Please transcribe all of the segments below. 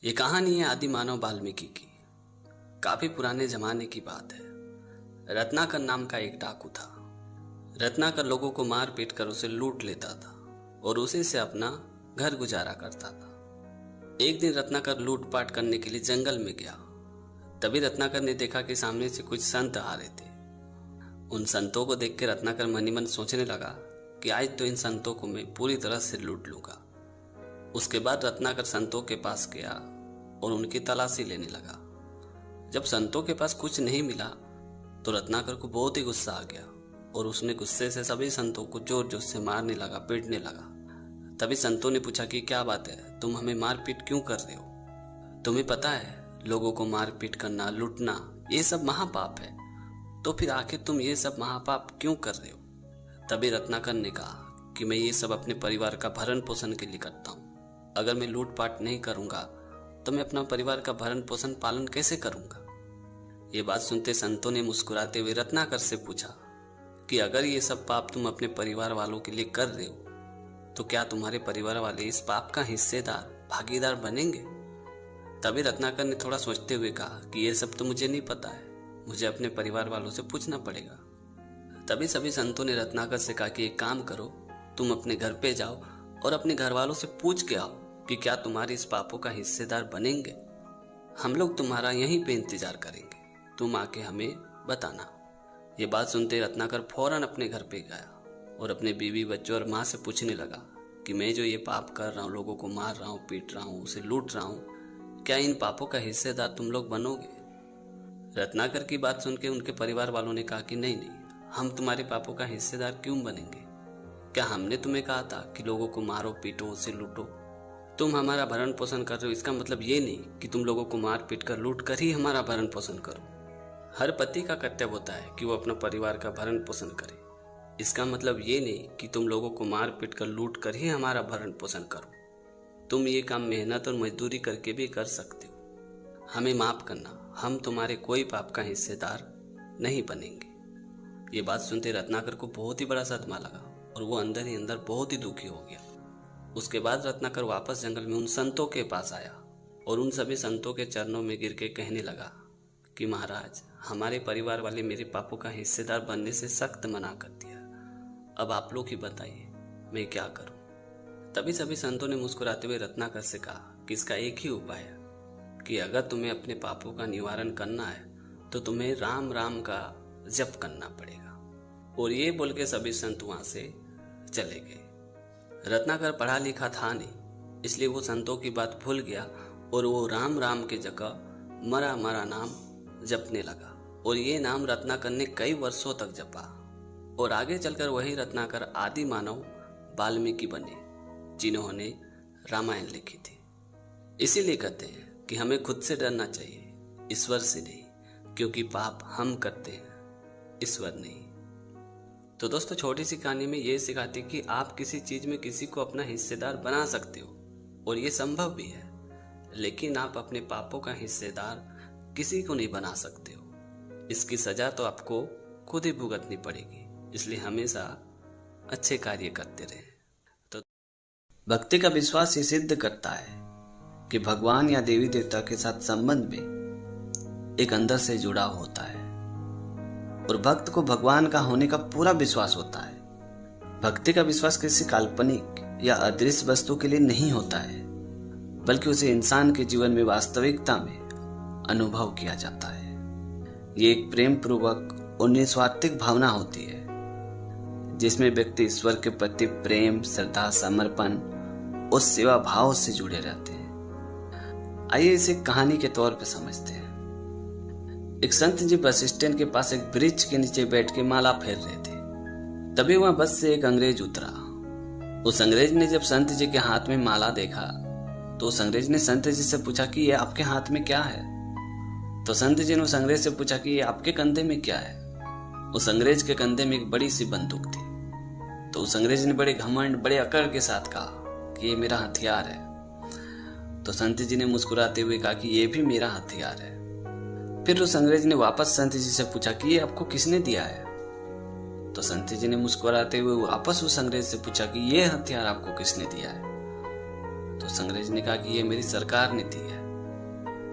ये कहानी है आदि मानव वाल्मीकि की। काफी पुराने जमाने की बात है। रत्नाकर नाम का एक डाकू था। रत्नाकर लोगों को मार पीट कर उसे लूट लेता था और उसी से अपना घर गुजारा करता था। एक दिन रत्नाकर लूटपाट करने के लिए जंगल में गया। तभी रत्नाकर ने देखा कि सामने से कुछ संत आ रहे थे। उन संतों को देख के रत्नाकर मन ही मन सोचने लगा कि आज तो इन संतों को मैं पूरी तरह से लूट लूंगा। उसके बाद रत्नाकर संतों के पास गया और उनकी तलाशी लेने लगा। जब संतों के पास कुछ नहीं मिला तो रत्नाकर को बहुत ही गुस्सा आ गया और उसने गुस्से से सभी संतों को जोर जोर से मारने लगा, पीटने लगा। तभी संतों ने पूछा कि क्या बात है, तुम हमें मार पीट क्यों कर रहे हो? तुम्हें पता है लोगों को मार पीट करना, लूटना ये सब महापाप है, तो फिर आखिर तुम ये सब महापाप क्यों कर रहे हो? तभी रत्नाकर ने कहा कि मैं ये सब अपने परिवार का भरण पोषण के लिए करता हूँ। अगर मैं लूटपाट नहीं करूंगा तो मैं अपना परिवार का भरण पोषण पालन कैसे करूंगा? ये बात सुनते संतों ने मुस्कुराते हुए रत्नाकर से पूछा कि अगर ये सब पाप तुम अपने परिवार वालों के लिए कर रहे हो तो क्या तुम्हारे परिवार वाले इस पाप का हिस्सेदार, भागीदार बनेंगे? तभी रत्नाकर ने थोड़ा सोचते हुए कहा कि ये सब तो मुझे नहीं पता है, मुझे अपने परिवार वालों से पूछना पड़ेगा। तभी सभी संतों ने रत्नाकर से कहा कि एक काम करो, तुम अपने घर पे जाओ और अपने घर वालों से पूछ के आओ कि क्या तुम्हारे इस पापों का हिस्सेदार बनेंगे। हम लोग तुम्हारा यहीं पे इंतजार करेंगे, तुम आके हमें बताना। ये बात सुनते रत्नाकर फौरन अपने घर पे गया और अपने बीवी, बच्चों और माँ से पूछने लगा कि मैं जो ये पाप कर रहा हूँ, लोगों को मार रहा हूँ, पीट रहा हूँ, उसे लूट रहा हूँ, क्या इन पापों का हिस्सेदार तुम लोग बनोगे? रत्नाकर की बात सुन के उनके परिवार वालों ने कहा कि नहीं नहीं, हम तुम्हारे पापों का हिस्सेदार क्यों बनेंगे? क्या हमने तुम्हें कहा था कि लोगों को मारो, पीटो, उसे लूटो? तुम हमारा भरण पोषण कर रहे हो, इसका मतलब ये नहीं कि तुम लोगों को मार पीट कर, लूट कर ही हमारा भरण पोषण करो। हर पति का कर्तव्य होता है कि वो अपना परिवार का भरण पोषण करे। इसका मतलब ये नहीं कि तुम लोगों को मार पीट कर, लूट कर ही हमारा भरण पोषण करो। तुम ये काम मेहनत और मजदूरी करके भी कर सकते हो। हमें माफ करना, हम तुम्हारे कोई पाप का हिस्सेदार नहीं बनेंगे। ये बात सुनते रत्नाकर को बहुत ही बड़ा सदमा लगा और वो अंदर ही अंदर बहुत ही दुखी हो गया। उसके बाद रत्नाकर वापस जंगल में उन संतों के पास आया और उन सभी संतों के चरणों में गिर के कहने लगा कि महाराज, हमारे परिवार वाले मेरे पापों का हिस्सेदार बनने से सख्त मना कर दिया। अब आप लोग ही बताइए मैं क्या करूं? तभी सभी संतों ने मुस्कुराते हुए रत्नाकर से कहा कि इसका एक ही उपाय है कि अगर तुम्हें अपने पापों का निवारण करना है तो तुम्हें राम राम का जप करना पड़ेगा। और ये बोल के सभी संत वहां से चले गए। रत्नाकर पढ़ा लिखा था नहीं, इसलिए वो संतों की बात भूल गया और वो राम राम की जगह मरा मरा नाम जपने लगा। और ये नाम रत्नाकर ने कई वर्षों तक जपा और आगे चलकर वही रत्नाकर आदि मानव वाल्मीकि बने, जिन्होंने रामायण लिखी थी। इसीलिए कहते हैं कि हमें खुद से डरना चाहिए, ईश्वर से नहीं, क्योंकि पाप हम करते हैं, ईश्वर नहीं। तो दोस्तों, छोटी सी कहानी में ये सिखाती कि आप किसी चीज में किसी को अपना हिस्सेदार बना सकते हो और ये संभव भी है, लेकिन आप अपने पापों का हिस्सेदार किसी को नहीं बना सकते हो। इसकी सजा तो आपको खुद ही भुगतनी पड़ेगी। इसलिए हमेशा अच्छे कार्य करते रहें। तो भक्ति का विश्वास ये सिद्ध करता है कि भगवान या देवी देवता के साथ संबंध में एक अंदर से जुड़ाव होता है और भक्त को भगवान का होने का पूरा विश्वास होता है। भक्ति का विश्वास किसी काल्पनिक या अदृश्य वस्तु के लिए नहीं होता है, बल्कि उसे इंसान के जीवन में वास्तविकता में अनुभव किया जाता है। ये एक प्रेम पूर्वक और निस्वार्थिक भावना होती है जिसमें व्यक्ति ईश्वर के प्रति प्रेम, श्रद्धा, समर्पण और सेवा भाव से जुड़े रहते हैं। आइए इसे कहानी के तौर पर समझते हैं। एक संत जी बस स्टैंड के पास एक वृक्ष के नीचे बैठ के माला फेर रहे थे। तभी वहां बस से एक अंग्रेज उतरा। उस अंग्रेज ने जब संत जी के हाथ में माला देखा तो उस अंग्रेज ने संत जी से पूछा कि ये आपके हाथ में क्या है? तो संत जी ने उस अंग्रेज से पूछा कि ये आपके कंधे में क्या है? उस अंग्रेज के कंधे में एक बड़ी सी बंदूक थी। तो उस अंग्रेज ने बड़े घमंड, बड़े अकड़ के साथ कहा कि ये मेरा हथियार है। तो संत जी ने मुस्कुराते हुए कहा कि ये भी मेरा हथियार है। फिर उस अंग्रेज ने वापस संत जी से पूछा कि ये आपको किसने दिया है? तो संत जी ने मुस्कुराते हुए वापस उस अंग्रेज से पूछा कि ये हथियार आपको किसने दिया है? तो उस अंग्रेज ने कहा कि ये मेरी सरकार ने दी है।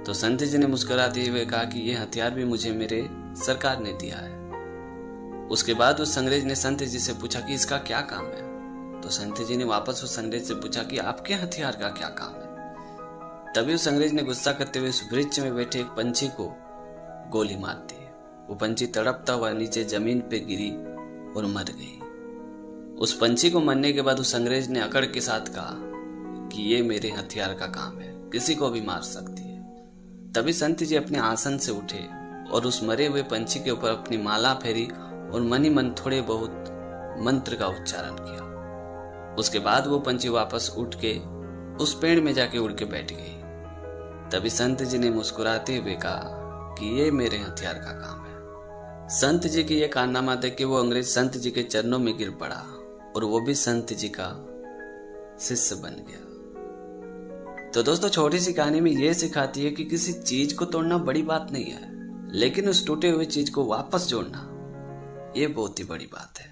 तो संत जी ने मुस्कुराते हुए कहा कि ये हथियार भी मुझे मेरे सरकार ने दिया है। उसके बाद उस अंग्रेज ने संत जी से पूछा कि इसका क्या काम है। तो संत जी ने वापस उस अंग्रेज से पूछा कि आपके हथियार का क्या काम है। तभी उस अंग्रेज ने गुस्सा करते हुए उस वृक्ष में बैठे एक पंछी को गोली मार दी। वो पंछी तड़पता हुआ नीचे जमीन पे गिरी और मर गई। उस पंछी को मरने के बाद उस अंग्रेज ने अकड़ के साथ कहा कि ये मेरे हथियार का काम है, किसी को भी मार सकती है। तभी संत जी अपने आसन से उठे और उस मरे हुए पंछी के ऊपर अपनी माला फेरी और मन ही मन थोड़े बहुत मंत्र का उच्चारण किया। उसके बाद वो पंछी वापस उठ के उस पेड़ में जाके उड़ के बैठ गई। तभी संत जी ने मुस्कुराते हुए कहा कि ये मेरे हथियार का काम है। संत जी की यह कारनामा देख के वो अंग्रेज संत जी के चरणों में गिर पड़ा और वो भी संत जी का शिष्य बन गया। तो दोस्तों, छोटी सी कहानी में ये सिखाती है कि किसी चीज को तोड़ना बड़ी बात नहीं है, लेकिन उस टूटे हुए चीज को वापस जोड़ना ये बहुत ही बड़ी बात है।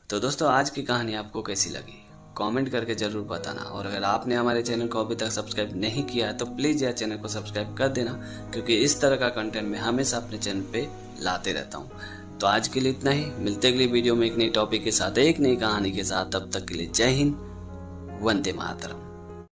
तो दोस्तों, आज की कहानी आपको कैसी लगी कमेंट करके जरूर बताना। और अगर आपने हमारे चैनल को अभी तक सब्सक्राइब नहीं किया है तो प्लीज यार चैनल को सब्सक्राइब कर देना, क्योंकि इस तरह का कंटेंट मैं हमेशा अपने चैनल पे लाते रहता हूँ। तो आज के लिए इतना ही। मिलते अगली वीडियो में एक नई टॉपिक के साथ, एक नई कहानी के साथ। तब तक के लिए जय हिंद, वंदे मातरम।